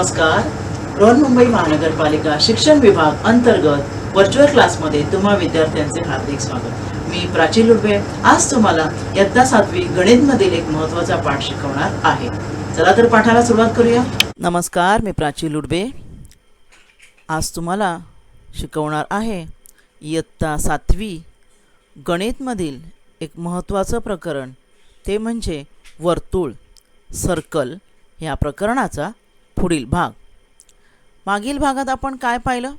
नमस्कार. बृहन्मुंबई महानगरपालिका शिक्षण विभाग अंतर्गत व्हर्च्युअल क्लासमध्ये तुम्हा विद्यार्थ्यांचे हार्दिक स्वागत. मी प्राची लुडवे आज तुम्हाला इयत्ता 7वी गणितमधील एक महत्त्वाचा पाठ शिकवणार आहे. चला तर पाठाला सुरुवात करूया. नमस्कार, मी प्राची लुडवे आज तुम्हाला शिकवणार आहे इयत्ता 7वी गणितमधील एक महत्त्वाचं प्रकरण, ते म्हणजे वर्तुळ, सर्कल या प्रकरणाचा पुढील भाग. मागील भागात आपण काय पाहिलं?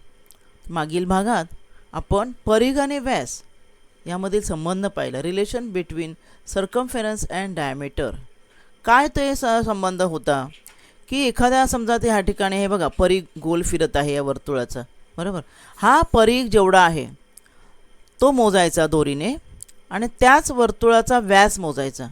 मागील भागात आपण परिघ आणि व्यास यामधील संबंध पाहिला. Relation between circumference and diameter. काय ते संबंध होता की एखाद्या समजा ते ह्या ठिकाणी हे बघा परिघ गोल फिरत आहे या वर्तुळाचा, बरोबर. हा परिघ जेवढा आहे तो मोजायचा दोरीने आणि त्याच वर्तुळाचा व्यास मोजायचा.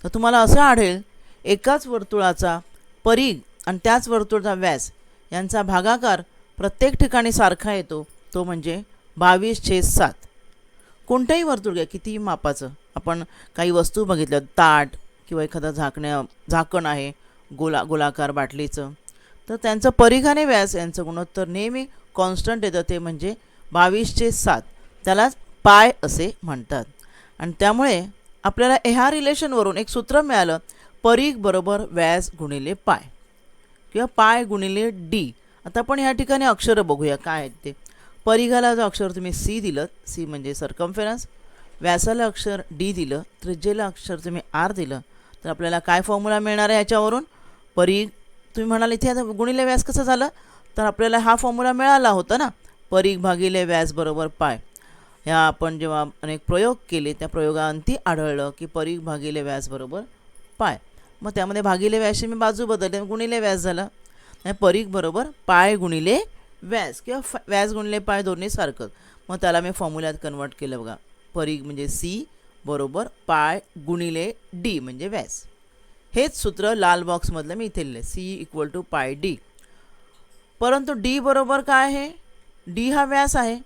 तर तुम्हाला असं आढळेल एकाच वर्तुळाचा परिघ आणि त्याच वर्तुळाचा व्यास यांचा भागाकार प्रत्येक ठिकाणी सारखा येतो, तो म्हणजे 22/7. कोणतंही वर्तुळ घ्या, कितीही मापाचं. आपण काही वस्तू बघितल्या, ताट किंवा एखादा झाकण आहे गोलाकार बाटलीचं, तर त्यांचं परिघ आणि व्यास यांचं गुणोत्तर नेहमी कॉन्स्टंट येतं, ते म्हणजे 22/7. त्यालाच पाय असे म्हणतात. आणि त्यामुळे आपल्याला ह्या रिलेशनवरून एक सूत्र मिळालं, परिघ बरोबर व्यास गुणिले पाय किंवा पाय गुणिले डी. आता आपण ह्या ठिकाणी अक्षर बघूया काय आहेत ते. परिघाला जर अक्षर तुम्ही सी दिलं, सी म्हणजे सर्कम्फरन्स, व्यासाला अक्षर डी दिलं, त्रिज्येला अक्षर तुम्ही आर दिलं, तर आपल्याला काय फॉर्म्युला मिळणार आहे याच्यावरून? परिघ तुम्ही म्हणाल इथे आता गुणिले व्यास कसं झालं, तर आपल्याला हा फॉर्म्युला मिळाला होता ना, परिघ भागिले व्यास बरोबर पाय. ह्या आपण जेव्हा अनेक प्रयोग केले त्या प्रयोगांती आढळलं की परिघ भागिले व्यास बरोबर पाय. मग त्यामध्ये भागिले व्यासची मी बाजू बदलले, गुणिले व्यास झालं. परिघ बरोबर पाय गुणिले व्यास किंवा व्यास गुणिले पाय दोन्ही सारखं. मग त्याला मी फॉर्म्युल्यात कन्वर्ट केलं बघा. परिघ म्हणजे सी बरोबर पाय गुणिले डी म्हणजे व्यास. हेच सूत्र लाल बॉक्समधलं मी इथे लिहिले, सी = पाय डी. परंतु डी बरोबर काय आहे? डी हा व्यास आहे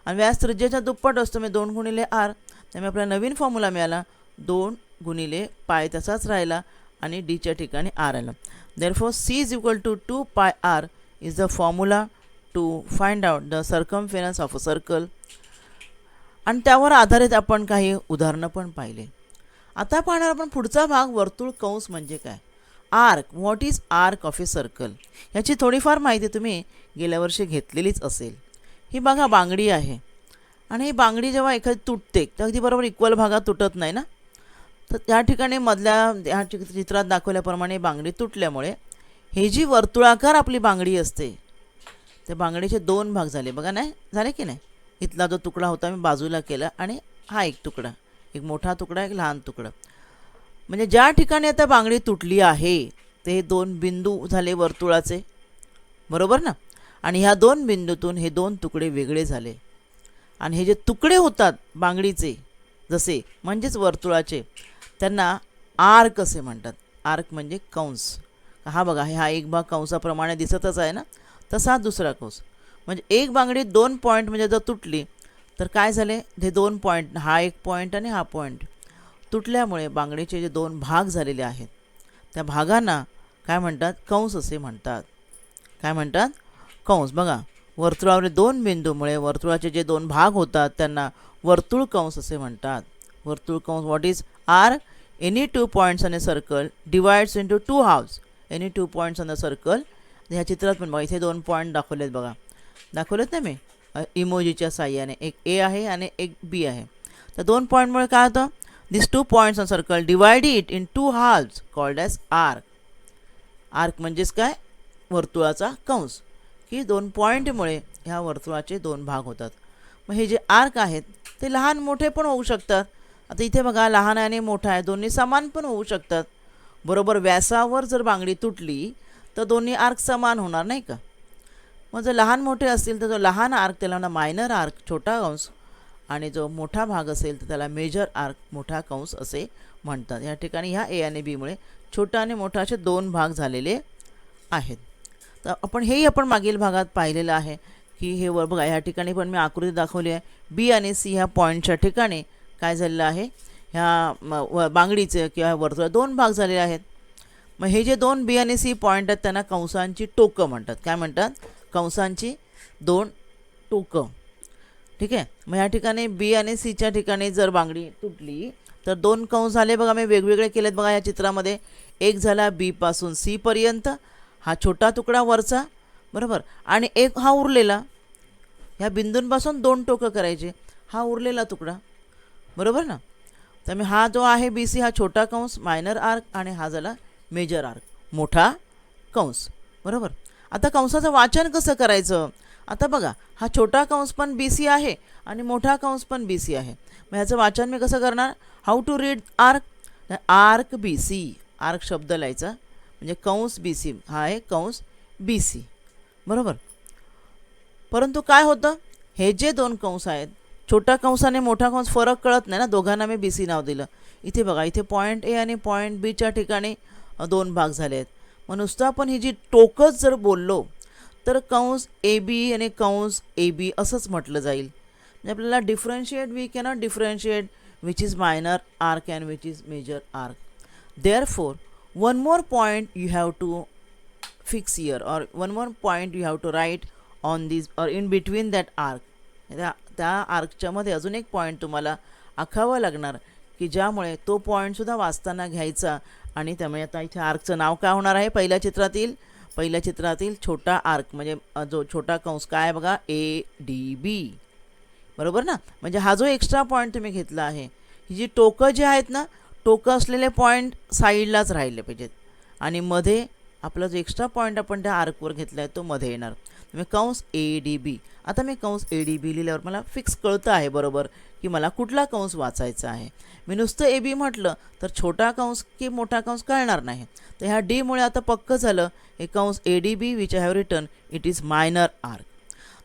आणि व्यास त्रिज्येच्या दुप्पट असतो, म्हणजे 2 गुणिले आर. त्यामुळे आपल्याला नवीन फॉर्म्युला मिळाला, 2 गुणिले पाय तसाच राहिला आणि डीच्या ठिकाणी आर आलं. Therefore, C = 2 pi r is the formula to find out the circumference of a circle. आणि त्यावर आधारित आपण काही उदाहरणं पण पाहिले. आता पाहणार आपण पुढचा भाग, वर्तुळ कंस म्हणजे काय. Arc, what is arc of a circle, याची थोडीफार माहिती तुम्ही गेल्या वर्षी घेतलेलीच असेल. ही बघा बांगडी आहे आणि ही बांगडी जेव्हा एखादी तुटते तर अगदी बरोबर इक्वल भागात तुटत नाही ना. तर त्या ठिकाणी मधल्या ह्या चित्रात दाखवल्याप्रमाणे बांगडी तुटल्यामुळे ही जी वर्तुळाकार आपली बांगडी असते, त्या बांगडीचे 2 भाग झाले बघा. नाही झाले की नाही? इथला जो तुकडा होता मी बाजूला केला आणि हा एक तुकडा, एक मोठा तुकडा, एक लहान तुकडा. म्हणजे ज्या ठिकाणी आता बांगडी तुटली आहे ते 2 बिंदू झाले वर्तुळाचे, बरोबर ना. आणि ह्या 2 बिंदूतून हे 2 तुकडे वेगळे झाले आणि हे जे तुकडे होतात बांगडीचे जसे म्हणजेच वर्तुळाचे, त्यांना आर्क असे म्हणतात. आर्क म्हणजे कंस. हा बघा, हा एक भाग कंसाप्रमाणे दिसतच आहे ना, तसा दुसरा कंस. म्हणजे एक बांगडी 2 पॉईंट म्हणजे जर तुटली तर काय झाले, हे 2 पॉईंट, हा एक पॉईंट आणि हा पॉईंट तुटल्यामुळे बांगडीचे जे 2 भाग झालेले आहेत त्या भागांना काय म्हणतात? कंस असे म्हणतात. काय म्हणतात? कंस. बघा, वर्तुळावरील 2 बिंदूमुळे वर्तुळाचे जे 2 भाग होतात त्यांना वर्तुळ कंस असे म्हणतात. वर्तुळ कंस. What is arc? Any 2 points on a circle divides into 2 halves. Any 2 points on the circle. ह्या चित्रात पण बघा, इथे 2 पॉईंट दाखवलेत बघा, दाखवलेत ना मी इमोजीच्या साह्याने. एक ए आहे आणि एक बी आहे. तर 2 पॉईंटमुळे काय होतं? This 2 points on circle divide it in 2 halves called as arc. Arc म्हणजेच काय? वर्तुळाचा कंस. की 2 पॉईंटमुळे ह्या वर्तुळाचे 2 भाग होतात. मग हे जे आर्क आहेत ते लहान मोठे पण होऊ शकतात. आता इथे बघा, लहान आणि मोठा आहे, दोन्ही समान पण होऊ शकतात. बरोबर व्यासावर जर बांगडी तुटली तर दोन्ही आर्क समान होणार नाही का. मग जर लहान मोठे असतील तर जो लहान आर्क त्याला मायनर आर्क, छोटा कंस, आणि जो मोठा भाग असेल तर त्याला मेजर आर्क, मोठा कंस असे म्हणतात. या ठिकाणी ह्या ए आणि बीमुळे छोटा आणि मोठा असे 2 भाग झालेले आहेत. तर आपण मागील भागात पाहिलेलं आहे की हे वर बघा, ह्या ठिकाणी पण मी आकृती दाखवली आहे. बी आणि सी ह्या पॉईंटच्या ठिकाणी काय झालेलं आहे, ह्या बांगडीचे किंवा वर्तुळात 2 भाग झालेले आहेत. मग हे जे दोन बी आणि सी पॉईंट आहेत त्यांना कंसांची टोकं म्हणतात. काय म्हणतात? कंसांची दोन टोकं. ठीक आहे. मग या ठिकाणी बी आणि सीच्या ठिकाणी जर बांगडी तुटली तर दोन कंस झाले बघा, मी वेगवेगळे केलेत बघा या चित्रामध्ये. एक झाला बी पासून सी पर्यंत, हा छोटा तुकडा वरचा, बरोबर, आणि एक हा उरलेला, ह्या बिंदूंपासून दोन टोकं करायचे, हा उरलेला तुकडा, बरोबर ना. तर मी हा जो आहे बी सी हा छोटा कंस मायनर आर्क आणि हा झाला मेजर आर्क मोठा कंस, बरोबर. आता कंसाचं वाचन कसं करायचं? आता बघा, हा छोटा कंस पण बी सी आहे आणि मोठा कंस पण बी सी आहे. मग ह्याचं वाचन मी कसं करणार? How to read arc? Arc B C, arc शब्द लिहायचा म्हणजे कंस बी सी, हा आहे कंस बी सी, बरोबर. परंतु काय होतं, हे जे दोन कंस आहेत, छोटा कंस आणि मोठा कंस फरक कळत नाही ना, दोघांना मी बी सी नाव दिलं. इथे बघा, इथे पॉईंट ए आणि पॉईंट बीच्या ठिकाणी दोन भाग झाले आहेत. मग नुसतं आपण ही जी टोकच जर बोललो तर कंस ए बी आणि कंस ए बी असंच म्हटलं जाईल. म्हणजे आपल्याला differentiate, we cannot differentiate which is minor arc and which is major arc. Therefore one more point you have to fix here, or one more point you have to write on this or in between that arc. त्या आर्कच्या मध्ये अजून एक point तुम्हाला आखावा लागणार की ज्यामुळे तो पॉईंटसुद्धा वाचताना घ्यायचा. आणि त्यामुळे आता इथे आर्कचं नाव काय होणार आहे? पहिल्या चित्रातील छोटा आर्क म्हणजे जो छोटा कंस काय आहे बघा, ए डी बी, बरोबर ना. म्हणजे हा जो एक्स्ट्रा पॉईंट तुम्ही घेतला आहे, ही जी टोकं जे आहेत ना, टोकं असलेले पॉईंट साईडलाच राहिले पाहिजेत आणि मध्ये आपला जो एक्स्ट्रा पॉईंट आपण त्या आर्कवर घेतला आहे तो मध्ये येणार. मी कंस ए डी बी, आता मी कंस ए डी बी लिहिल्यावर मला फिक्स कळतं आहे बरोबर की मला कुठला कंस वाचायचा आहे. मी नुसतं ए बी म्हटलं तर छोटा कंस की मोठा कंस कळणार नाही. तर ह्या डीमुळे आता पक्क झालं हे कंस A D B which I have written it is minor arc.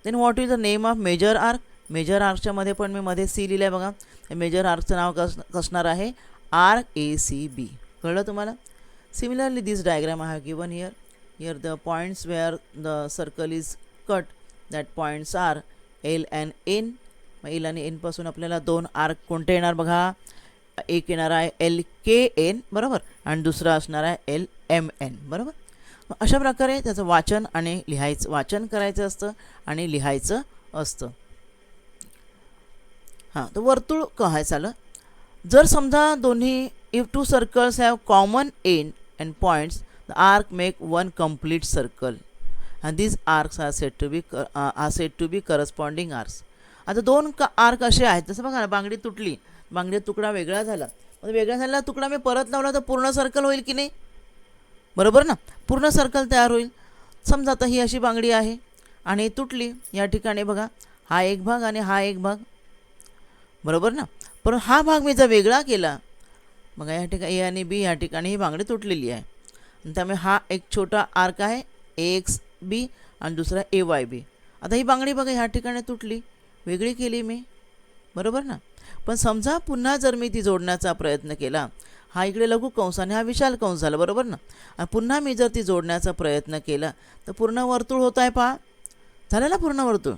Then what is the name of major arc? Major आर्कच्या मध्ये पण मी मध्ये सी लिहिलं आहे बघा. मेजर आर्कचं नाव कसणार आहे? Arc A C B. कळलं तुम्हाला? Similarly, this diagram I have given here. Here the points where the circle is cut, that points are L and N. L आणि N पासून आपल्याला दोन आर्क कोणते येणार बघा? एक येणार आहे एल के एन, बरोबर, आणि दुसरा असणार आहे एल एम एन, बरोबर. अशा प्रकारे त्याचं वाचन आणि लिहायचं, वाचन करायचं असतं आणि लिहायचं असतं. हां, तर वर्तुळ काय झालं? जर समजा दोन्ही, if two circles have common end and points, the arc make one complete circle and these arcs are said to be corresponding arcs. आता दोन आर्क असे आहेत, जसं बघा ना, बांगडी तुटली, बांगडीचा तुकडा वेगळा झाला, वेगळा झालेला तुकडा मी परत लावला तर पूर्ण सर्कल होईल की नाही? बरोबर ना, पूर्ण सर्कल तयार होईल. समजा आता ही अशी बांगडी आहे आणि तुटली, या ठिकाणी बघा हा एक भाग आणि हा एक भाग, बरोबर ना. पण हा भाग मी जर वेगळा केला, बघा या ठिकाणी ए आणि बी, या ठिकाणी ही बांगडी तुटलेली आहे आणि त्यामुळे हा एक छोटा आर्क आहे ए एक्स बी आणि दुसरा ए वाय बी. आता ही बांगडी बघा ह्या ठिकाणी तुटली, वेगळी केली मी, बरोबर ना. पण समजा पुन्हा जर मी ती जोडण्याचा प्रयत्न केला, हा इकडे लघु कंस आणि हा विशाल कंस झाला, बरोबर ना. आणि पुन्हा मी जर ती जोडण्याचा प्रयत्न केला तर पूर्ण वर्तुळ होत आहे, पहा झालं ना पूर्ण वर्तुळ.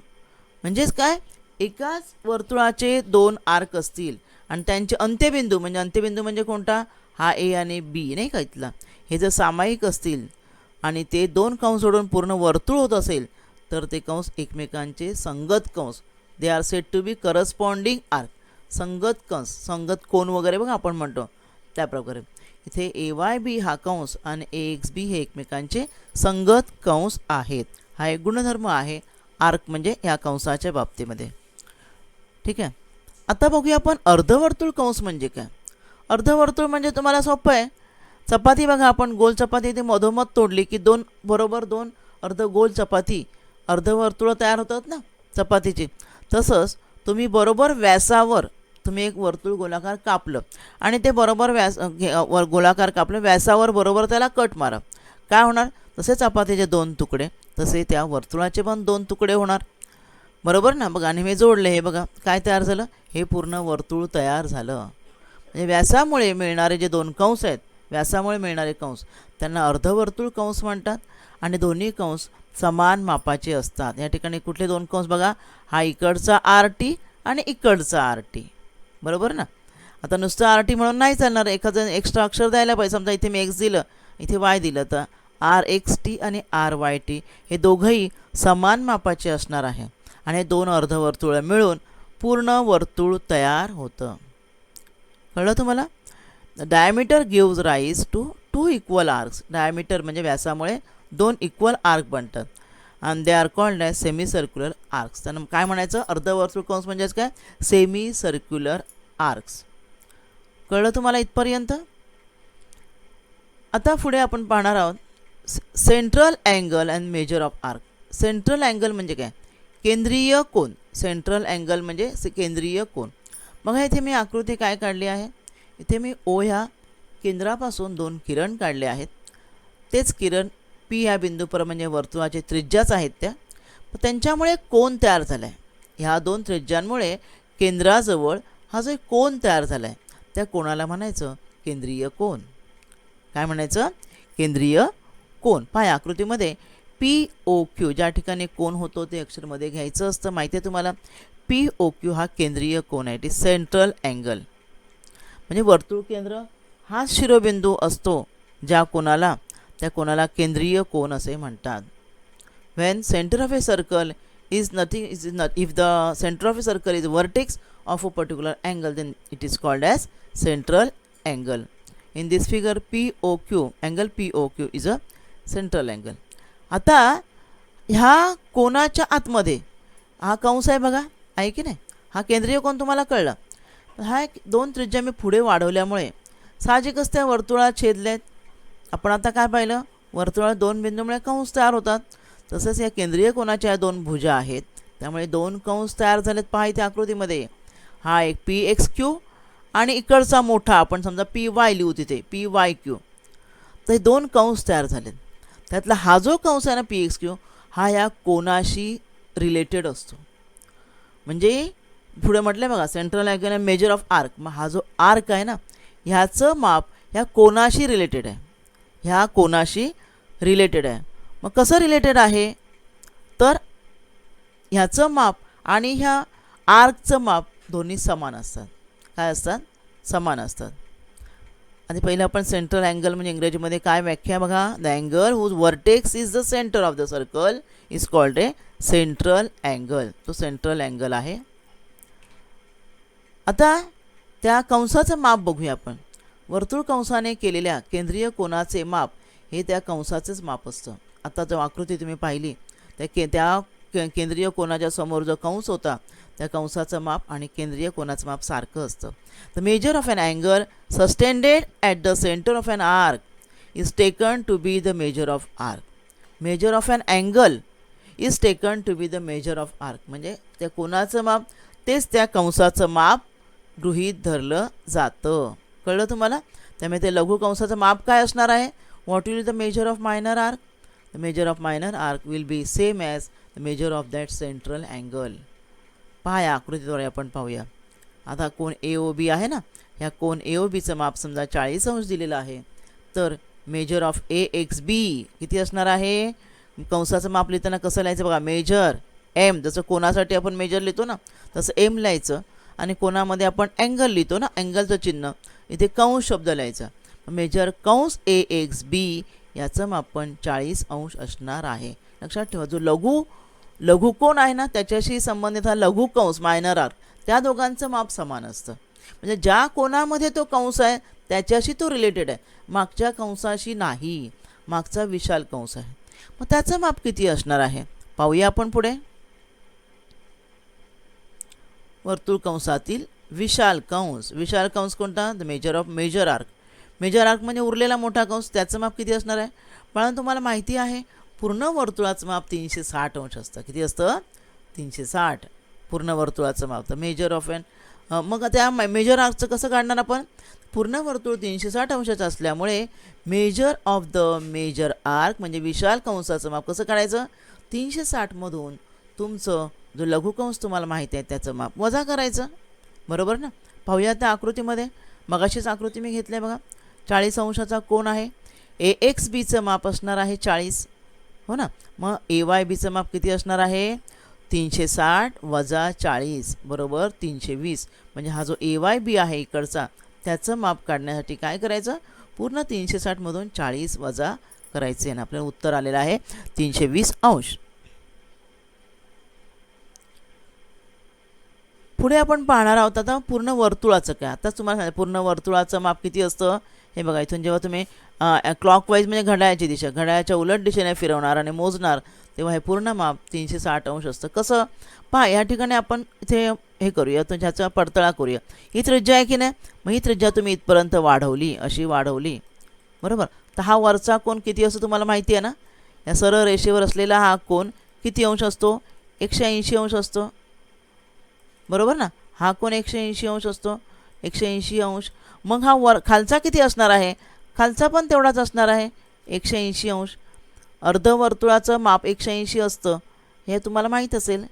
म्हणजेच काय, एकाच वर्तुळाचे दोन आर्क असतील आणि त्यांचे अंत्यबिंदू म्हणजे कोणता? हा ए आणि बी नाही का इथला, हे जर सामायिक असतील आणि ते दोन कंस सोडून पूर्ण वर्तुळ होत असेल तर ते कंस एकमेकांचे संगत कंस, they are said to be corresponding arc. संगत कंस, संगत कोन वगैरे बघा आपण म्हणतो त्याप्रकारे इथे ए वाय बी हा कंस आणि ए एक्स बी हे एकमेकांचे संगत कंस आहेत. हा एक गुणधर्म आहे आर्क म्हणजे ह्या कंसाच्या बाबतीमध्ये. ठीक आहे. आता बघूया आपण अर्धवर्तुळ कंस म्हणजे काय. अर्धवर्तुळ म्हणजे तुम्हाला सोपं आहे, चपाती बघा, आपण गोल चपाती इथे मधोमध तोडली की दोन अर्ध गोल चपाती, अर्धवर्तुळ तयार होतात ना चपातीचे. तसंच तुम्ही बरोबर व्यासावर तुम्ही एक वर्तुळ गोलाकार कापलं आणि ते बरोबर गोलाकार कापलं, व्यासावर बरोबर त्याला कट मारा, काय होणार? तसे चपातीचे दोन तुकडे, तसे त्या वर्तुळाचे पण दोन तुकडे होणार, बरोबर ना. बघा, आणि मी जोडले, हे बघा काय तयार झालं, हे पूर्ण वर्तुळ तयार झालं. म्हणजे व्यासामुळे मिळणारे जे दोन कंस आहेत, व्यासामुळे मिळणारे कंस, त्यांना अर्धवर्तुळ कंस म्हणतात आणि दोन्ही कंस समान मापाचे असतात. या ठिकाणी कुठले दोन कंस बघा, हा इकडचा आर टी आणि इकडचा आर टी, बरोबर ना. आता नुसतं आर टी म्हणून नाही चालणार, एखादं एक्स्ट्रा अक्षर द्यायला पाहिजे. समजा इथे मी एक्स दिलं इथे वाय दिलं तर आर एक्स टी आणि आर वाय टी हे दोघंही समान मापाचे असणार आहे आणि दोन अर्धवर्तुळं मिळून पूर्ण वर्तुळ तयार होतं. कळलं तुम्हाला? Diameter gives rise to two equal arcs. Diameter म्हणजे व्यासामुळे दोन इक्वल आर्क बनतात आणि they are called as semi circular arcs. त्यांना काय म्हणायचं? अर्धवर्तुळ कंस म्हणजेच काय? Semi circular arcs. कळलं तुम्हाला इथपर्यंत? आता पुढे आपण पाहणार आहोत central angle and measure of arc. Central angle म्हणजे काय? केंद्रीय कोन. सेंट्रल अँगल म्हणजे केंद्रीय कोन. मग इथे मी आकृती काय काढली आहे? इथे मी ओ ह्या केंद्रापासून दोन किरण काढले आहेत. तेच किरण पी ह्या बिंदूपर म्हणजे वर्तुळाचे त्रिज्याच आहेत त्या. त्यांच्यामुळे कोन तयार झाला आहे. ह्या दोन त्रिज्यांमुळे केंद्राजवळ हा जो कोन तयार झाला आहे त्या कोणाला म्हणायचं? केंद्रीय कोन. काय म्हणायचं? केंद्रीय कोन. पहा आकृतीमध्ये पी ओ क्यू ज्या ठिकाणी कोन होतो ते अक्षरमध्ये घ्यायचं असतं. माहिती आहे तुम्हाला? पी ओ क्यू हा केंद्रीय कोन आहे. It is central angle. म्हणजे वर्तुळ केंद्र हा शिरोबिंदू असतो ज्या कोणाला त्या कोणाला केंद्रीय कोन असे म्हणतात. when center of a circle is nothing is not if the center of a circle is vertex of a particular angle then it is called as central angle. In this figure POQ angle POQ is a central angle. आता ह्या कोनाच्या आतमध्ये हा कंस आहे बघा, आहे की नाही? हा केंद्रीय कोन तुम्हाला कळला. हा एक दोन त्रिज्या मी पुढे वाढवल्यामुळे साहजिकच त्या वर्तुळात छेदलेत. आपण आता काय पाहिलं? वर्तुळात दोन बिंदूमुळे कंस तयार होतात. तसंच या केंद्रीय कोनाच्या दोन भुजा आहेत त्यामुळे दोन कंस तयार झालेत. पहा इथे आकृतीमध्ये हा एक पी एक्स क्यू आणि इकडचा मोठा आपण समजा पी वाय लिहू तिथे पी वाय क्यू. तर हे दोन कंस तयार झालेत. त्यातला हा जो कंस आहे ना पी एक्स क्यू हा या कोनाशी रिलेटेड असतो. म्हणजे पुढे म्हटलं बघा central angle and measure of arc. मग हा जो आर्क आहे ना ह्याचं माप ह्या कोनाशी रिलेटेड आहे. ह्या कोनाशी रिलेटेड आहे. मग कसं रिलेटेड आहे? तर ह्याचं माप आणि ह्या आर्कचं माप दोन्ही समान असतात. काय असतात? समान असतात. आणि पहिलं आपण सेंट्रल अँगल म्हणजे इंग्रजीमध्ये काय व्याख्या बघा. The angle whose vertex is the centre of the circle is called a central angle. तो सेंट्रल अँगल आहे. आता त्या कंसाचं माप बघूया आपण. वर्तुळ कंसाने केलेल्या केंद्रीय कोनाचे माप हे त्या कंसाचेच माप असतं. आता जो आकृती तुम्ही पाहिली त्या केंद्रीय कोनाच्या समोर जो कंस होता त्या कंसाचं माप आणि केंद्रीय कोनाचं माप सारखं असतं. The measure of an angle subtended at the centre of an arc is taken to be the measure of arc. Measure of an angle is taken to be the measure of arc. म्हणजे त्या कोनाचं माप तेच त्या कंसाचं माप गृहीत धरलं जातं. कळलं तुम्हाला? त्यामुळे ते लघु कंसाचं माप काय असणार आहे? What will the measure of minor arc? The measure of minor arc will be same as the measure of that central angle. पहा या आकृतीद्वारे आपण पाहूया. आता कोन ए ओ बी आहे ना, ह्या कोन ए ओ बीचं माप समजा 40 अंश दिलेलं आहे. तर मेजर ऑफ ए एक्स बी किती असणार आहे? कंसाचं माप लिहिताना कसं लिहायचं बघा. मेजर एम, जसं कोणासाठी आपण मेजर लिहितो ना तसं एम लिहायचं. आणि कोणामध्ये आपण अँगल लिहितो ना, अँगलचं चिन्ह इथे कंस शब्द लिहायचा. मेजर कंस ए एक्स बी याचं माप पण 40 अंश असणार आहे. लक्षात ठेवा. जो लघुकोन आहे ना त्याच्याशी संबंधित हा लघु कंस मायनर आर्क त्या दोघांचं माप समान असतं. म्हणजे ज्या कोणामध्ये तो कंस आहे त्याच्याशी तो रिलेटेड आहे, मागच्या कंसाशी नाही. मागचा विशाल कंस आहे. मग त्याचं माप किती असणार आहे पाहूया आपण पुढे. वर्तुळ कंसातील विशाल कंस. विशाल कंस कोणता? The measure of major arc. Major arc म्हणजे उरलेला मोठा कंस. त्याचं माप किती असणार आहे? पण तुम्हाला माहिती आहे पूर्ण वर्तुळाचं माप 360 अंश असतं. किती असतं? 360 पूर्ण वर्तुळाचं माप. तर मेजर ऑफ एन मग त्या मेजर आर्कचं कसं काढणार आपण? पूर्ण वर्तुळ 360 अंशाचं असल्यामुळे measure of the major arc म्हणजे विशाल कंसाचं माप कसं काढायचं? 360मधून तुमचं जो लघुकंस तुम्हाला माहिती आहे त्याचं माप वजा करायचं. बरोबर ना? पाहूया त्या आकृतीमध्ये. मगाशीच आकृती मी घेतली आहे बघा. 40 अंशाचा कोन आहे. ए एक्स बीचं माप असणार आहे 40. हो ना? मग ए वाय बीचं माप किती असणार आहे? 360 वजा 40 बरोबर 320. म्हणजे हा जो ए वाय बी आहे इकडचा त्याचं माप काढण्यासाठी काय करायचं? पूर्ण 360 मधून 40 वजा करायचे आणि आपल्याला उत्तर आलेलं आहे 320 अंश. पुढे आपण पाहणार आहोत आता पूर्ण वर्तुळाचं काय. आता तुम्हाला सांगितलं पूर्ण वर्तुळाचं माप किती असतं. हे बघा, इथून जेव्हा तुम्ही क्लॉकवाईज म्हणजे घड्याळाची दिशा, घड्याळाच्या उलट दिशेने फिरवणार आणि मोजणार, तेव्हा हे पूर्ण माप 360 अंश असतं. कसं पहा, या ठिकाणी आपण इथे हे करूया, तर ह्याचा पडतळा करूया. ही त्रिज्या आहे की नाही, मग ही त्रिज्या तुम्ही इथपर्यंत वाढवली, अशी वाढवली, बरोबर. तर हा वरचा कोण किती असतो तुम्हाला माहिती आहे ना. या सरळ रेषेवर असलेला हा कोण किती अंश असतो, 180 अंश असतो, बरोबर ना. हा कोण 180 अंश असतो, 180 अंश. मग हा खालचा किती असणार आहे, खालचा पण तेवढाच असणार आहे, 180 अंश. अर्धवर्तुळाचं माप 180 असतं, हे तुम्हाला माहीत असेल.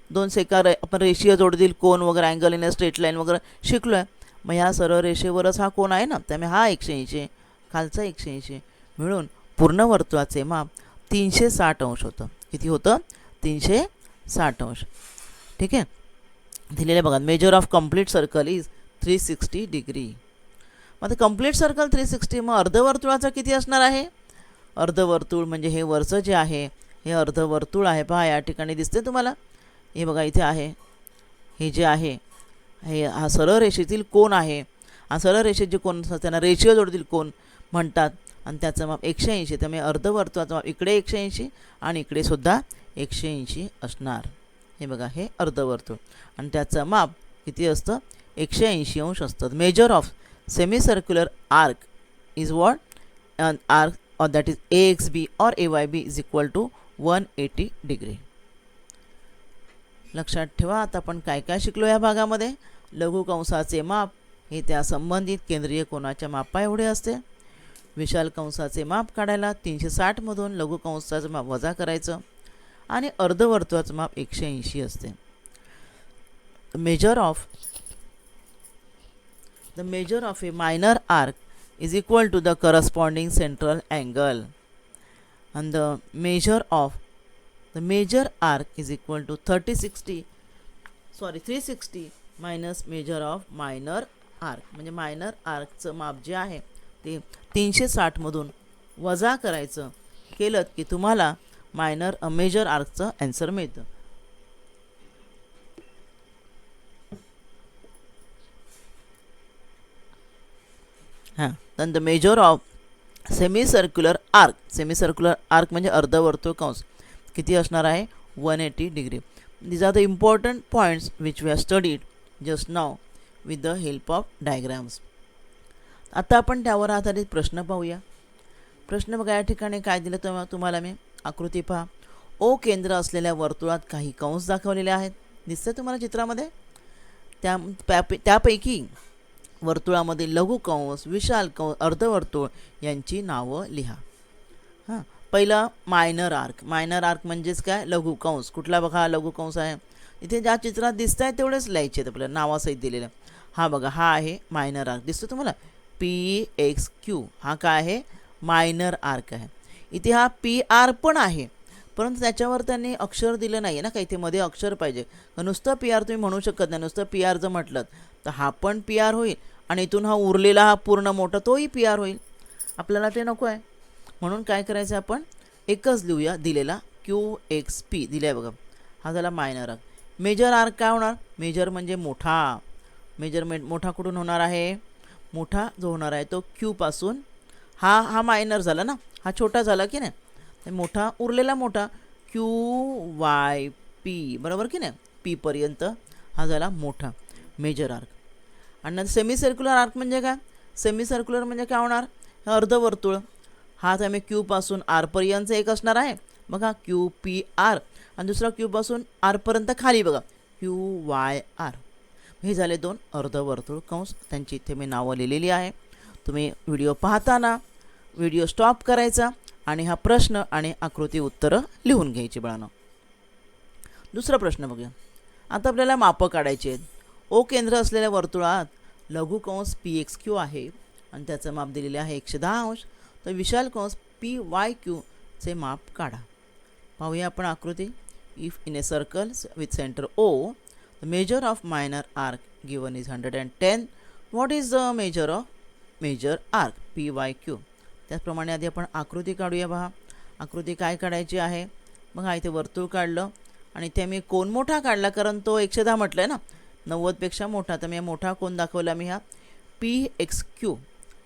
दोन सेका आपण रेषीय जोडतील कोन वगैरे, angle in a straight line वगैरे शिकलो आहे. मग ह्या सरळ रेषेवरच हा कोण आहे ना, त्यामुळे हा 180, खालचा 180 मिळून पूर्ण वर्तुळाचे माप 360 अंश होतं. किती होतं, 360 अंश. ठीक आहे. दिलेले बघा, measure of complete circle is 360 degree. मग आता कम्प्लीट सर्कल 360, मग अर्धवर्तुळाचा किती असणार आहे. अर्धवर्तुळ म्हणजे हे वरचं जे आहे हे अर्धवर्तुळ आहे. पहा या ठिकाणी दिसते तुम्हाला, हे बघा इथे आहे, हे जे आहे हे हा सरळ रेषेतील कोन आहे. हा सरळ रेषेत जे कोन असतात त्यांना रेषीय जोडतील कोन म्हणतात आणि त्याचं माप 180. त्यामुळे अर्धवर्तुळाचं माप इकडे 180 आणि इकडे सुद्धा 180 असणार. हे बघा, हे अर्धवर्तुळ आणि त्याचं माप किती असतं, 180 अंश असतं. Measure of semi circular arc is what, arc or that is AXB or AYB is equal to 180 degree. लक्षात ठेवा, आता आपण काय काय शिकलो या भागामध्ये. लघु कंसाचे माप हे त्या संबंधित केंद्रीय कोनाच्या मापा एवढे असते. विशाल कंसाचे माप काढायला 360 मधून लघु कंसाचं माप वजा करायचं आणि अर्धवर्तुळाचं माप 180 असते. Measure of A minor arc is equal to the corresponding central angle, and the measure of the major arc is equal to 360 minus measure of minor arc. म्हणजे मायनर आर्कचं माप जे आहे ते 360 मधून वजा करायचं केलं की तुम्हाला मेजर आर्कचं आन्सर मिळतं. हां, then the measure of semicircular arc म्हणजे अर्धवर्तुळ कंस किती असणार आहे, 180 degree. These are the important points which we have studied just now with the help of diagrams. आता आपण त्यावर आधारित प्रश्न पाहूया. प्रश्न बघा, या ठिकाणी काय दिलं तुम्हाला मी आकृती पहा. ओ केंद्र असलेल्या वर्तुळात काही कंस दाखवलेले आहेत, दिसतं तुम्हाला चित्रामध्ये. त्यापैकी वर्तुळामध्ये लघु कंस, विशाल कंस, अर्धवर्तुळ यांची नावं लिहा. हां, पहिला मायनर आर्क. मायनर आर्क म्हणजेच काय, लघु कंस. कुठला बघा लघु कंस आहे, इथे ज्या चित्रात दिसत आहे तेवढेच लिहायचे आहेत आपल्याला, नावासहित दिलेलं. हा बघा, हा आहे मायनर आर्क, दिसतो तुम्हाला PXQ. हा काय आहे, मायनर आर्क आहे. इथे हा PR पण आहे, परंतु त्याच्यावर त्यांनी अक्षर दिलं नाही आहे ना, काही इथे मध्ये अक्षर पाहिजे. नुसतं PR तुम्ही म्हणू शकत नाही. नुसतं PR जर म्हटलं तर हा पण PR होईल आणि इथून हा उरलेला हा पूर्ण मोठा तोही PR होईल. आपल्याला ते नको आहे, म्हणून काय करायचं, आपण एकच लिहूया दिलेला, QXP दिले बघा. हा झाला मायनर आर्क. मेजर आर्क काय होणार, मेजर म्हणजे मोठा. मेजरमेंट मोठा कुठून होणार आहे, मोठा जो होणार आहे तो Q पासून. हा मायनर झाला ना, हा छोटा झाला की नाही, मोठा उरलेला मोठा QYP, बरोबर की नाही, P पर्यंत हा झाला मोठा मेजर आर्क. आणि नंतर सेमी सर्क्युलर आर्क म्हणजे काय, सेमी सर्क्युलर म्हणजे काय होणार, अर्धवर्तुळ. हा त्यामुळे Q पासून R पर्यंत एक असणार आहे बघा, QPR, आणि दुसरा Q पासून R पर्यंत खाली बघा, QYR. हे झाले दोन अर्धवर्तुळ कंस. त्यांची इथे मी नावं लिहिलेली आहे. तुम्ही व्हिडिओ पाहताना व्हिडिओ स्टॉप करायचा आणि हा प्रश्न आणि आकृती उत्तरं लिहून घ्यायची बाळांनो. दुसरा प्रश्न बघूया. आता आपल्याला मापं काढायची आहेत. ओ केंद्र असलेल्या वर्तुळात लघु कंस PXQ आहे आणि त्याचं माप दिलेले आहे 110 अंश. तर विशाल कंस PYQ चे माप काढा. पाहूया आपण आकृती. If in a circle with centre O, the measure of minor arc given is 110. What is the measure of major arc PYQ. त्याचप्रमाणे आधी आपण आकृती काढूया. पहा आकृती काय काढायची आहे. बघा इथे वर्तुळ काढलं आणि इथे मी कोन मोठा काढला, कारण तो 110 म्हटलं आहे ना, 90पेक्षा मोठा. तर मी मोठा कोन दाखवला मी हा PXQ.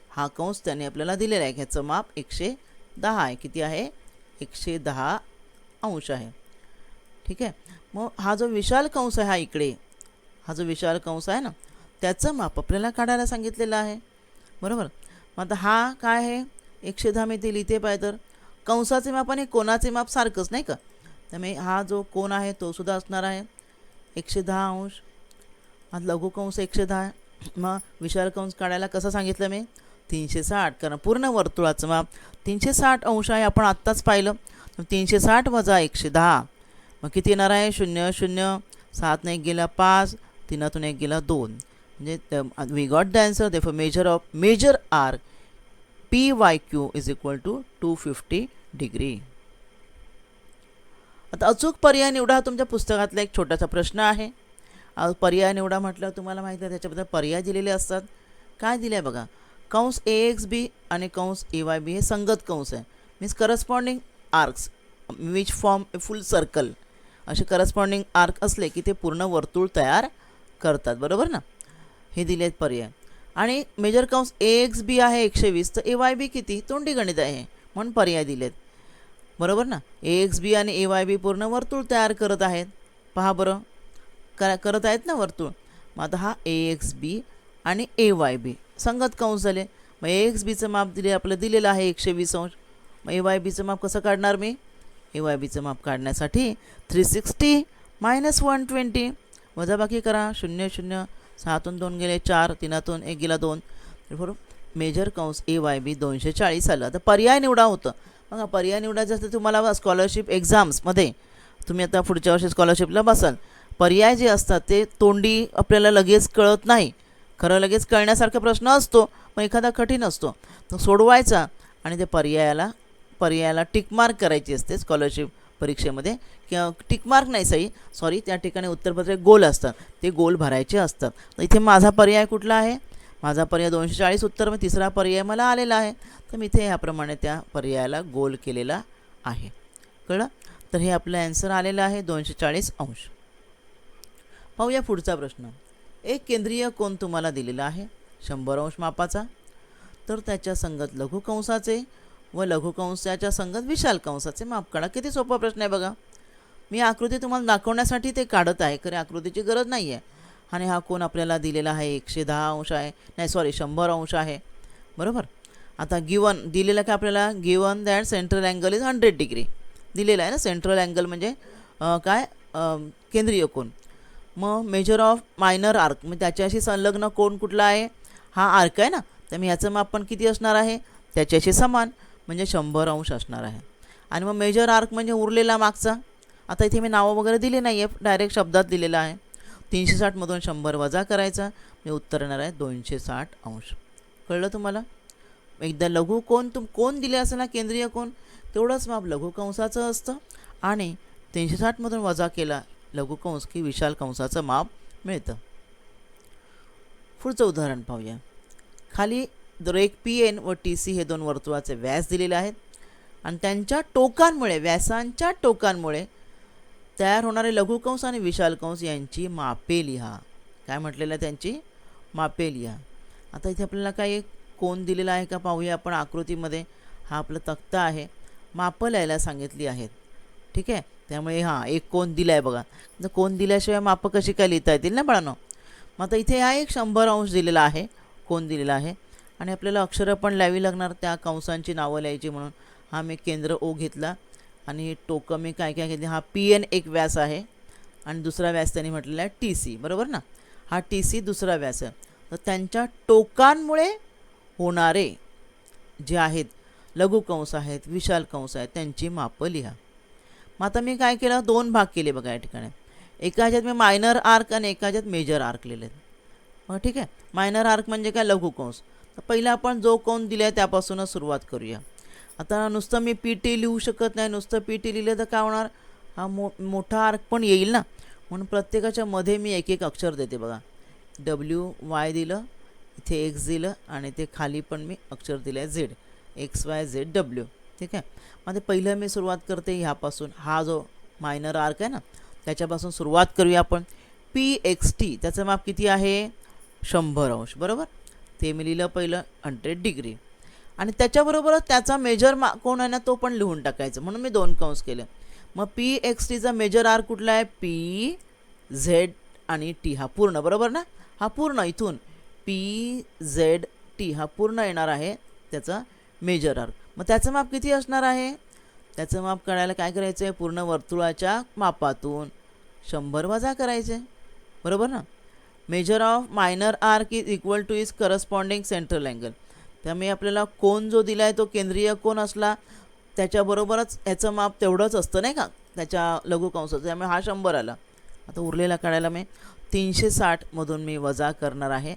हा कंस त्याने आपल्याला दिलेला आहे. ह्याचं माप 110 आहे. किती आहे? 110 अंश आहे. ठीक आहे. मग हा जो विशाल कंस आहे, हा इकडे हा जो विशाल कंस आहे ना, त्याचं माप आपल्याला काढायला सांगितलेलं आहे. बरोबर. मग आता हा काय आहे? 110 मी ते लिहिते पाहिजे. तर कंसाचे माप आणि कोनाचे माप सारखंच नाही का, त्यामुळे हा जो कोन आहे तो सुद्धा असणार आहे 110 अंश. हा लघु कंस 110 आहे. मग विशाल कंस काढायला कसं सांगितलं मी? 360, कारण पूर्ण वर्तुळाचं माप 360 अंश आहे. आपण आत्ताच पाहिलं. 360 वजा 110 मग किती येणार आहे? 0 0 7 1 गेला 5, 3 1 गेला 2. म्हणजे we got the answer. Therefore major arc PYQ is equal to 250 degree. आता अचूक पर्याय निवडा. तुमच्या पुस्तकातला एक छोटासा प्रश्न आहे. पर्याय निवडा म्हटलं तुम्हाला माहिती आहे त्याच्याबद्दल पर्याय दिलेले असतात. काय दिले आहे बघा. कंस AXB आणि कंस AYB हे संगत कंस आहे. Means corresponding arcs which form a full circle. असे करस्पॉन्डिंग आर्क असले की ते पूर्ण वर्तुळ तयार करतात. बरोबर ना. हे दिलेत पर्याय. आणि मेजर कंस AXB आहे 120, तर AYB किती? तोंडी गणित आहे म्हणून पर्याय दिलेत. बरोबर ना. AXB आणि AYB पूर्ण वर्तुळ तयार करत आहेत. पहा बरं, करत आहेत ना वर्तुळ. मग आता हा AXB आणि AYB संगत कंस झाले. मग AXBचं माप आपलं दिलेलं आहे 120 अंश. मग AYBचं माप कसं काढणार मी? AYBचं माप काढण्यासाठी 360 - 120 वजाबाकी करा. 0 0 6तून 2 गेले 4, 3तून 1 गेला 2. बरोबर. मेजर कंस AYB 240 आलं. तर पर्याय निवडा होतं. बघा पर्याय निवडायचं असतं तुम्हाला स्कॉलरशिप एक्झाम्समध्ये. तुम्ही आता पुढच्या वर्षी स्कॉलरशिपला बसाल. पर्याय जे असतात ते तोंडी आपल्याला लगेच कळत नाही. खरं लगेच कळण्यासारखा प्रश्न असतो, पण एखादा कठीण असतो. तो सोडवायचा आणि ते पर्यायाला टिकमार्क करायची असते स्कॉलरशिप परीक्षेमध्ये. किंवा टिकमार्क नाही सॉरी त्या ठिकाणी उत्तरपत्रे गोल असतात, ते गोल भरायचे असतात. तर इथे माझा पर्याय कुठला आहे? माझा पर्याय 240 उत्तर. मग तिसरा पर्याय मला आलेला आहे, तर मी इथे ह्याप्रमाणे त्या पर्यायाला गोल केलेला आहे. कळलं? तर हे आपलं ॲन्सर आलेलं आहे 240 अंश. पाहूया पुढचा प्रश्न. एक केंद्रीय कोन तुम्हाला दिलेला आहे 100 अंश मापाचा. तर त्याच्या संगत लघु कंसाचे व लघु कंसाच्या संगत विशाल कंसाचे माप काढा. किती सोपा प्रश्न आहे बघा. मी आकृती तुम्हाला दाखवण्यासाठी ते काढत आहे, खरे आकृतीची गरज नाही आहे. आणि हा कोन आपल्याला दिलेला आहे 110 अंश आहे, नाही सॉरी 100 अंश आहे. बरोबर. आता गिवन दिलेलं का आपल्याला? Given that central angle is 100 degree दिलेला आहे ना. सेंट्रल अँगल म्हणजे काय? केंद्रीय कोन. मग मेजर ऑफ मायनर आर्क, मग त्याच्याशी संलग्न कोन कुठला आहे? हा आर्क आहे ना. तर मी ह्याचं माप पण किती असणार आहे? त्याच्याशी समान, म्हणजे 100 अंश असणार आहे. आणि मग मेजर आर्क म्हणजे उरलेला मागचा. आता इथे मी नावं वगैरे दिले नाही आहे, डायरेक्ट शब्दात दिलेलं आहे. 360मधून 100 वजा करायचा, मी उत्तर येणार आहे 260 अंश. कळलं तुम्हाला? एकदा लघु कोन दिले असेल ना, केंद्रीय कोन, तेवढंच माप लघु कंसाचं असतं. आणि 360मधून वजा केला लघु कंस की विशाल कंसाचं माप मिळतं. पुढचं उदाहरण पाहूया. खाली रेख PN व TC हे दोन वर्तुळाचे व्यास दिलेले आहेत आणि त्यांच्या टोकांमुळे, व्यासांच्या टोकांमुळे तयार होणारे लघु कंस आणि विशाल कंस यांची मापे लिहा. काय म्हटलेलं आहे? त्यांची मापे लिहा. आता इथे आपल्याला काही कोन दिलेला आहे का पाहूया आपण आकृतीमध्ये. हा आपला तक्ता आहे, मापं लिहायला सांगितली आहेत. ठीक आहे. त्यामुळे एक कोन दिला आहे बघा. तर कोन दिल्याशिवाय मापं कशी काय लिहिता येतील ना बाळांनो. मग आता इथे एक 100 अंश दिलेला आहे, कोन दिलेला आहे. आणि आपल्याला अक्षरं पण लिहावी लागणार त्या कंसांची नावं लिहायची म्हणून. हा मी केंद्र O घेतला आणि टोकं मी काय घेतली. हा PN एक व्यास आहे आणि दुसरा व्यास त्यांनी म्हटलेला आहे TC. बरोबर ना. हा TC दुसरा व्यास आहे. तर त्यांच्या टोकांमुळे होणारे जे आहेत लघु कंस आहेत, विशाल कंस आहेत, त्यांची मापं लिहा. मग आता मी काय केलं? 2 भाग केले बघा या ठिकाणी. एका ह्याच्यात मी मायनर आर्क आणि एका ह्याच्यात मेजर आर्क लिहिलेत. मग ठीक आहे. मायनर आर्क म्हणजे काय? लघु कंस. तर पहिला आपण जो कोन दिला आहे त्यापासूनच सुरुवात करूया. आता नुसतं मी PT लिहू शकत नाही. नुसतं PT लिहिलं तर काय होणार? हा मोठा आर्क पण येईल ना. म्हणून प्रत्येकाच्या मध्ये मी एक एक अक्षर देते बघा. WY दिलं, इथे एक्स दिलं आणि ते खाली पण मी अक्षर दिलं आहे Z, x Y Z W. ठीक आहे. मग पहिलं मी सुरुवात करते ह्यापासून, हा जो मायनर आर्क आहे ना त्याच्यापासून सुरुवात करूया आपण. पी एक्स टी त्याचं माप किती आहे 100 अंश, बरोबर. ते मी लिहिलं पहिलं 100 डिग्री. आणि त्याच्याबरोबरच त्याचा मेजर कोण आहे ना तो पण लिहून टाकायचं, म्हणून मी 2 कंस केले. मग पी एक्स टीचा मेजर आर्क कुठला आहे, पी झेड आणि टी हा पूर्ण, बरोबर ना. हा पूर्ण इथून पी झेड टी हा पूर्ण येणार आहे त्याचा मेजर आर्क. मग त्याचं माप किती असणार आहे, त्याचं माप काढायला काय करायचं आहे, पूर्ण वर्तुळाच्या मापातून 100 वजा करायचे, बरोबर ना. Major of minor arc is equal two is corresponding central angle. त्यामुळे आपल्याला कोन जो दिला आहे तो केंद्रीय कोन असला त्याच्याबरोबरच ह्याचं माप तेवढंच असतं नाही का त्याच्या लघुकंसाचं, त्यामुळे हा 100 आला. आता उरलेला काढायला मी 360मधून मी वजा करणार आहे,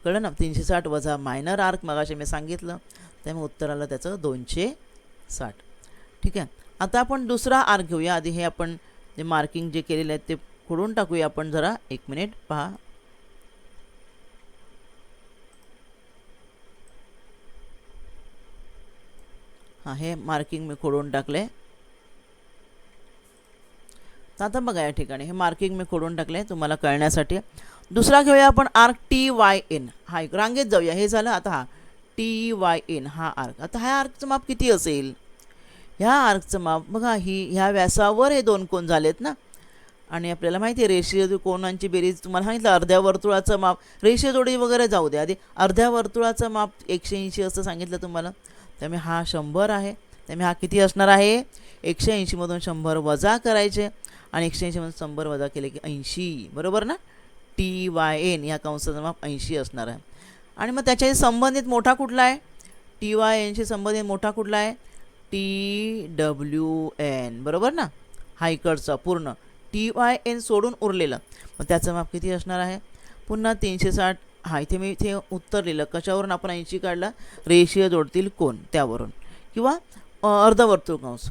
कळलं ना. 360 वजा मायनर आर्क मगाशी मी सांगितलं, त्यामुळे उत्तर आलं त्याचं 260. ठीक आहे. आता आपण दुसरा आर्क घेऊया. आधी हे आपण जे मार्किंग जे केलेले आहेत ते खोडून टाकूया आपण जरा, 1 मिनिट पहा. हां, हे मार्किंग मी खोडून टाकले. आता बघा या ठिकाणी हे मार्किंग मी खोडून टाकले तुम्हाला कळण्यासाठी. दुसरा घेऊया आपण आर्क टी वाय एन. हा एक रांगेत जाऊया, हे झालं. आता हा टी वाय एन हा आर्क. आता ह्या आर्कचं माप किती असेल, ह्या आर्कचं माप बघा, ह्या व्यासावर हे 2 कोन झालेत ना. आणि आपल्याला माहिती आहे रेषीय कोनांची बेरीज, तुम्हाला सांगितलं अर्ध्या वर्तुळाचं माप, रेषीय जोडी वगैरे जाऊ द्या, आधी अर्ध्या वर्तुळाचं माप 180 असं सांगितलं तुम्हाला. त्यामुळे हा 100 आहे. त्यामुळे हा किती असणार आहे, 180मधून 100 वजा करायचे आणि 180मधून 100 वजा केले की 80, बरोबर ना. टी वाय एन या कंसाचं माप 80 असणार आहे. आणि मग त्याच्याशी संबंधित मोठा कुठला आहे, टी वाय एनशी संबंधित मोठा कुठला आहे, टी डब्ल्यू एन, बरोबर ना. हा इकडचा पूर्ण टी वाय एन सोडून उरलेलं, मग त्याचं माप किती असणार आहे, पुन्हा 360. हा इथे मी इथे उत्तर लिहिलं, कशावरून आपण 80 काढला, रेषीय जोडतील कोन त्यावरून, किंवा अर्धवर्तुळ कंस.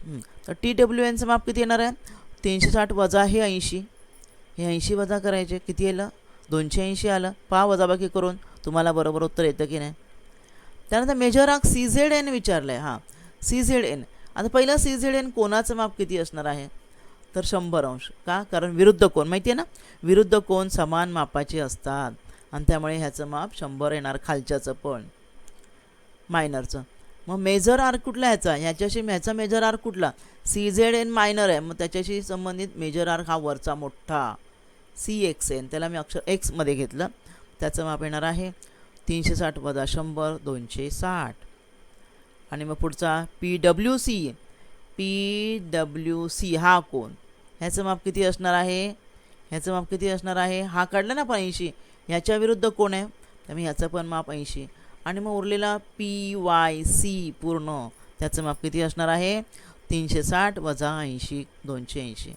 तर टी डब्ल्यू एनचं माप किती येणार आहे, 360 वजा हे 80, हे 80 वजा करायचे, किती येलं 280 आलं. पहा वजाबाकी करून तुम्हाला बरोबर उत्तर येतं की नाही. त्यानंतर major arc C Z N विचारलं आहे. हां, सी झेड एन. आता पहिलं सी झेड एन कोणाचं माप किती असणार आहे, तर 100 अंश. का, कारण विरुद्ध कोन माहिती आहे ना, विरुद्ध कोन समान मापाचे असतात आणि त्यामुळे ह्याचं माप 100 येणार, खालच्याचं पण मायनरचं. मग मेजर आर्क कुठला ह्याचा, ह्याच्याशी ह्याचा मेजर आर्क कुठला, सी झेड एन मायनर आहे, मग त्याच्याशी संबंधित मेजर आर्क हा वरचा मोठा सी एक्स एन, त्याला मी अक्षर एक्समध्ये घेतलं. त्याचं माप येणार आहे 360 वजा 100 260. आणि मग पुढचा P W C, P W C हा कोन, ह्याचं माप किती असणार आहे, ह्याचं माप किती असणार आहे, हा काढला ना आपण 80, ह्याच्या विरुद्ध कोण आहे, त्यामुळे ह्याचं पण माप 80. आणि मग उरलेला पी वाय सी पूर्ण, त्याचं माप किती असणार आहे 360 वजा 80 280.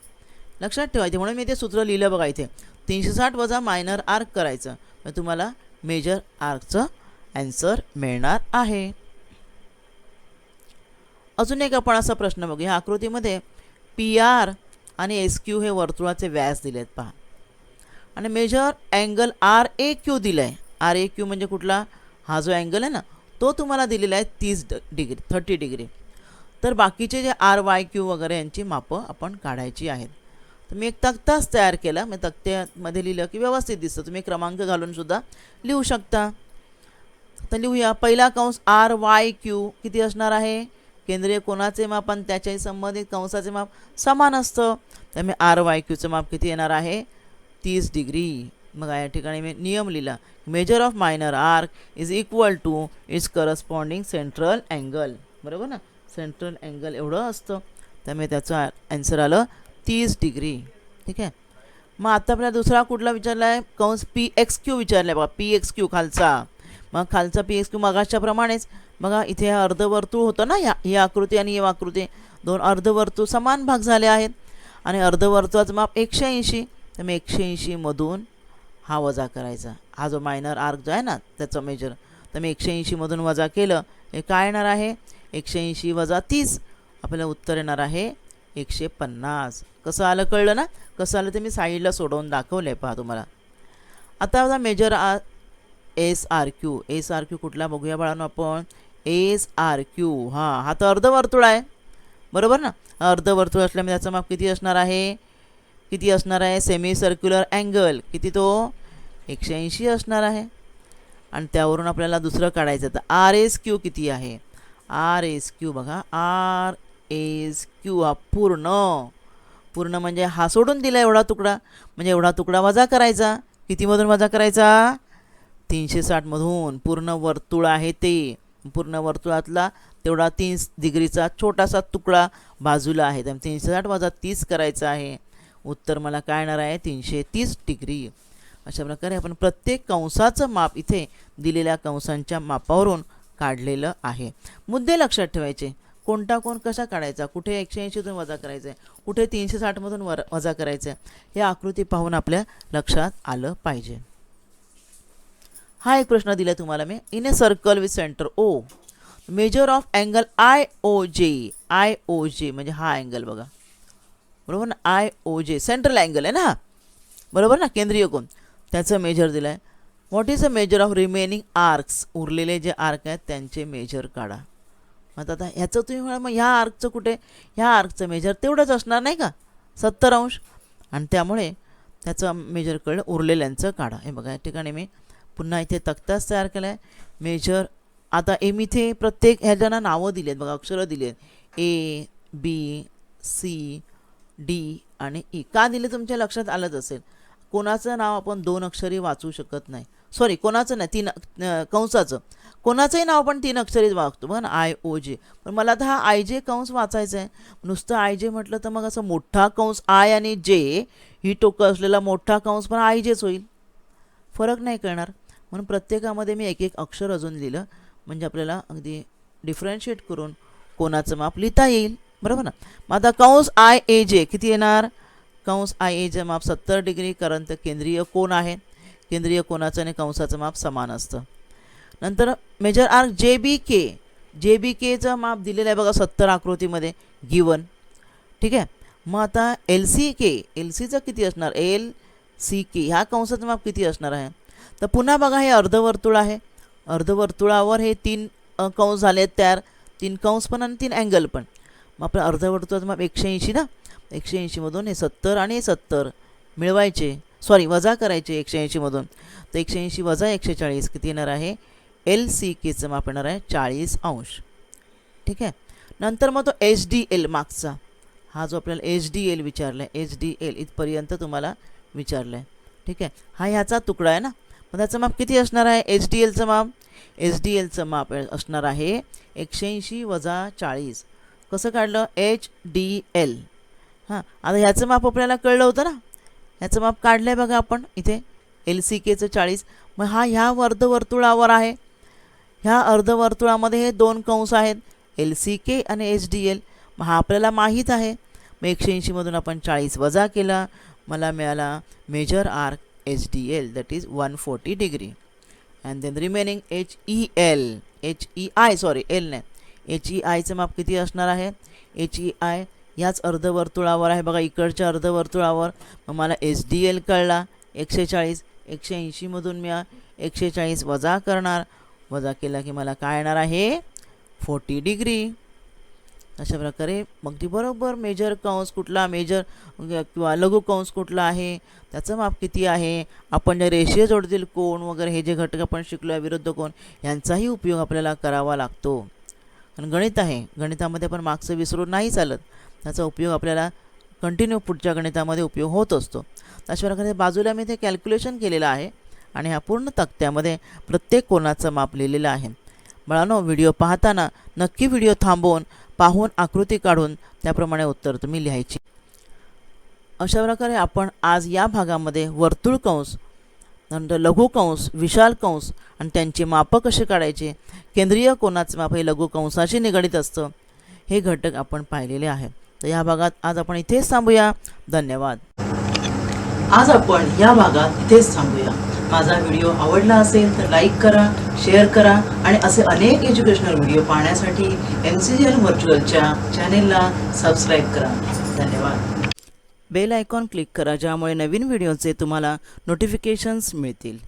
लक्षात ठेवायचे, म्हणून मी ते सूत्र लिहिलं बघा इथे, 360 वजा मायनर आर्क करायचं, मग तुम्हाला मेजर आर्कचं ॲन्सर मिळणार आहे. अजून एक आपण असा प्रश्न बघूया. ह्या आकृतीमध्ये पी आर आणि एस क्यू हे वर्तुळाचे व्यास दिलेत पहा, आणि major angle R A Q दिला आहे. आर ए क्यू म्हणजे कुठला, हा जो अँगल आहे ना तो तुम्हाला दिलेला आहे 30 डिग्री 30 डिग्री. तर बाकीचे जे आर वाय क्यू वगैरे यांची मापं आपण काढायची आहेत. तर मी एक तक्ताच तयार केला, मी तक्त्यामध्ये लिहिलं की व्यवस्थित दिसतं, तुम्ही क्रमांक घालून सुद्धा लिहू शकता. तर लिहूया. पहिला कंस आर वाय क्यू किती असणार आहे, केंद्रीय कोनाचे माप आणि त्याच्याही संबंधित कंसाचे माप समान असतं, त्यामुळे आर वाय क्यूचं माप किती येणार आहे 30 डिग्री. मग या ठिकाणी मी नियम लिहिला, measure of minor arc is equal to its corresponding central angle, बरोबर ना. सेंट्रल अँगल एवढं असतं, त्यामुळे त्याचं ॲन्सर आलं 30 डिग्री. ठीक आहे. मग आता आपल्याला दुसरा कुठला विचारला आहे, कंस पी एक्स क्यू विचारला आहे बघा, पी एक्स क्यू खालचा. मग खालचा पी एक्स क्यू मगाच्याप्रमाणेच बघा, इथे हा अर्धवर्तुळ होतं ना, ही आकृती आणि ही आकृती, 2 अर्धवर्तुळ समान भाग झाले आहेत आणि अर्धवर्तुळाचं माप 180, त्यामुळे 180मधून हा वजा करायचा, हा जो मायनर आर्क जो आहे ना त्याचं मेजर, त्यामुळे 180मधून वजा केलं हे काय येणार आहे 180 वजा 30, आपल्याला उत्तर येणार आहे 150. कसं आलं कळलं ना, कसं आलं ते मी साईडला सोडवून दाखवलं आहे पहा तुम्हाला. आता मेजर SRQ. SRQ कुठला बघूया बाळांनो आपण. SRQ हा तर अर्धवर्तुळ आहे, बरोबर ना. अर्धवर्तुळ असल्यामुळे त्याचं माप किती असणार आहे, किती असणार आहे. सेमी सर्क्युलर अँगल किती तो 180 असणार आहे. आणि त्यावरून आपल्याला दुसरं काढायचं तर RSQ किती आहे. RSQ बघा, RSQ हा पूर्ण म्हणजे हा सोडून दिला एवढा तुकडा, म्हणजे एवढा तुकडा वजा करायचा. कितीमधून वजा करायचा, 360 मधून. पूर्ण वर्तुळ आहे ते, पूर्ण वर्तुळातला तेवढा 30 डिग्रीचा छोटासा तुकडा बाजूला आहे, त्यामुळे 360 वजा 30 करायचा आहे. उत्तर मला काय येणार आहे, 330 डिग्री. अशा प्रकारे आपण प्रत्येक कंसाचं माप इथे दिलेल्या कंसांच्या मापावरून काढलेलं आहे. मुद्दे लक्षात ठेवायचे, कोणता कोण कसा काढायचा, कुठे 180तून वजा करायचं आहे, कुठे 360मधून वजा करायचं आहे, हे आकृती पाहून आपल्या लक्षात आलं पाहिजे. हा एक प्रश्न दिला तुम्हाला मी. In a circle with centre O, measure of angle IOJ म्हणजे हा अँगल बघा, बरोबर ना. IOJ सेंट्रल अँगल आहे ना, बरोबर ना, केंद्रीय कोन, त्याचं मेजर दिलं आहे. What is the measure of remaining arcs, उरलेले जे आर्क आहेत त्यांचे मेजर काढा. आता ह्याचं तुम्ही म्हणा मग ह्या आर्कचं कुठे, ह्या आर्कचं मेजर तेवढंच असणार नाही का, 70 अंश. आणि त्यामुळे त्याचं मेजर कळलं, उरलेल्यांचं काढा. हे बघा या ठिकाणी मी पुन्हा इथे तक्ताच तयार केला आहे. मेजर आता मी इथे प्रत्येक ह्याच्याना नावं दिली आहेत बघा, अक्षरं दिली आहेत. ABCD आणि E का दिले तुमच्या लक्षात आलंच असेल. कोणाचं नाव आपण 2 अक्षरी वाचू शकत नाही, सॉरी कोणाचं नाही, 3 कंसाचं, कोणाचंही नाव आपण 3 अक्षरीच वाचतो बघा ना, IOJ. पण मला आता हा IJ कंस वाचायचा आहे. नुसतं IJ म्हटलं तर मग असं मोठा कंस I आणि J ही टोकं असलेला मोठा कंस पण IJच होईल, फरक नाही कळणार. म्हणून प्रत्येकामध्ये मी एक अक्षर अजून लिहिलं, म्हणजे आपल्याला अगदी डिफरन्शिएट करून कोणाचं माप लिहिता येईल, बरोबर ना. मग आता कंस IAJ किती येणार, कंस IAJ माप 70 डिग्री, कारण तर केंद्रीय कोन आहे, केंद्रीय कोनाचं आणि कंसाचं माप समान असतं. नंतर मेजर आर्क JBKचं माप दिलेलं आहे बघा 70 आकृतीमध्ये गिवन, ठीक आहे. मग आता LCचं किती असणार, LCK ह्या कंसाचं माप किती असणार आहे. तर पुन्हा बघा हे अर्धवर्तुळ आहे, अर्धवर्तुळावर हे 3 कंस झाले तयार, 3 कंस पण आणि 3 अँगल पण. मग आपलं अर्धवर्तुळाचं माप 180 ना, 180मधून हे 70 आणि हे 70 मिळवायचे, सॉरी वजा करायचे 180मधून. तर 180 वजा 140 किती येणार आहे, LCKचं माप येणार आहे 40 अंश, ठीक आहे. नंतर मग तो HDL मागचा, हा जो आपल्याला HDL विचारला आहे, HDL इथपर्यंत तुम्हाला विचारलं आहे, ठीक आहे. हा ह्याचा तुकडा आहे ना, मग त्याचं माप किती असणार आहे, HDLचं माप असणार आहे 180 वजा 40. कसं काढलं, HDL. हां आता ह्याचं माप आपल्याला कळलं होतं ना, ह्याचं माप काढलं आहे बघा आपण इथे, LCKचं 40. मग हा ह्या अर्धवर्तुळावर आहे, ह्या अर्धवर्तुळामध्ये हे 2 कंस आहेत, LCK आणि HDL. मग हा आपल्याला माहीत आहे. मग 180मधून आपण 40 वजा केला, मला मिळाला major arc HDL, that is 140 degree. And then remaining HEIचं माप किती असणार आहे, HEI याच अर्धवर्तुळावर आहे बघा, इकडच्या अर्धवर्तुळावर. मग मला HDL कळला 140, 180मधून मी 140 वजा करणार, वजा केला की मला काय येणार आहे 40 डिग्री. अशा प्रकारे मग ती बरोबर मेजर कंस कुठला, मेजर किंवा लघु कंस कुठला आहे, त्याचं माप किती आहे. आपण जे रेषीय जोडतील कोण वगैरे हे जे घटक आपण शिकलो आहे, विरुद्ध कोण, यांचाही उपयोग आपल्याला करावा लागतो. आणि गणित आहे, गणितामध्ये आपण मागचं विसरून नाही चालत, त्याचा उपयोग आपल्याला कंटिन्यू पुढच्या गणितामध्ये उपयोग होत असतो. अशा प्रकारे बाजूला मी ते कॅल्क्युलेशन केलेलं आहे आणि ह्या पूर्ण तक्त्यामध्ये प्रत्येक कोणाचं माप लिहिलेलं आहे. बाळांनो, व्हिडिओ पाहताना नक्की व्हिडिओ थांबवून पाहून आकृती काढून त्याप्रमाणे उत्तर तुम्ही लिहायची. अशा प्रकारे आपण आज या भागामध्ये वर्तुळ कंस, नंतर लघु कंस, विशाल कंस आणि त्यांची मापं कशी काढायचे, केंद्रीय कोनाचं माप हे लघु कंसाशी निगडित असतं, हे घटक आपण पाहिलेले आहे. तर या भागात आज आपण इथेच थांबूया. धन्यवाद. आज आपण या भागात इथेच थांबूया. माझा व्हिडिओ आवडला असेल तर लाईक करा, शेअर करा आणि असे अनेक एज्युकेशनल व्हिडिओ पाहण्यासाठी MCGL व्हर्च्युअलच्या चॅनेलला सबस्क्राईब करा. धन्यवाद. बेल आयकॉन क्लिक करा, ज्यामुळे नवीन व्हिडिओचे तुम्हाला नोटिफिकेशन्स मिळतील.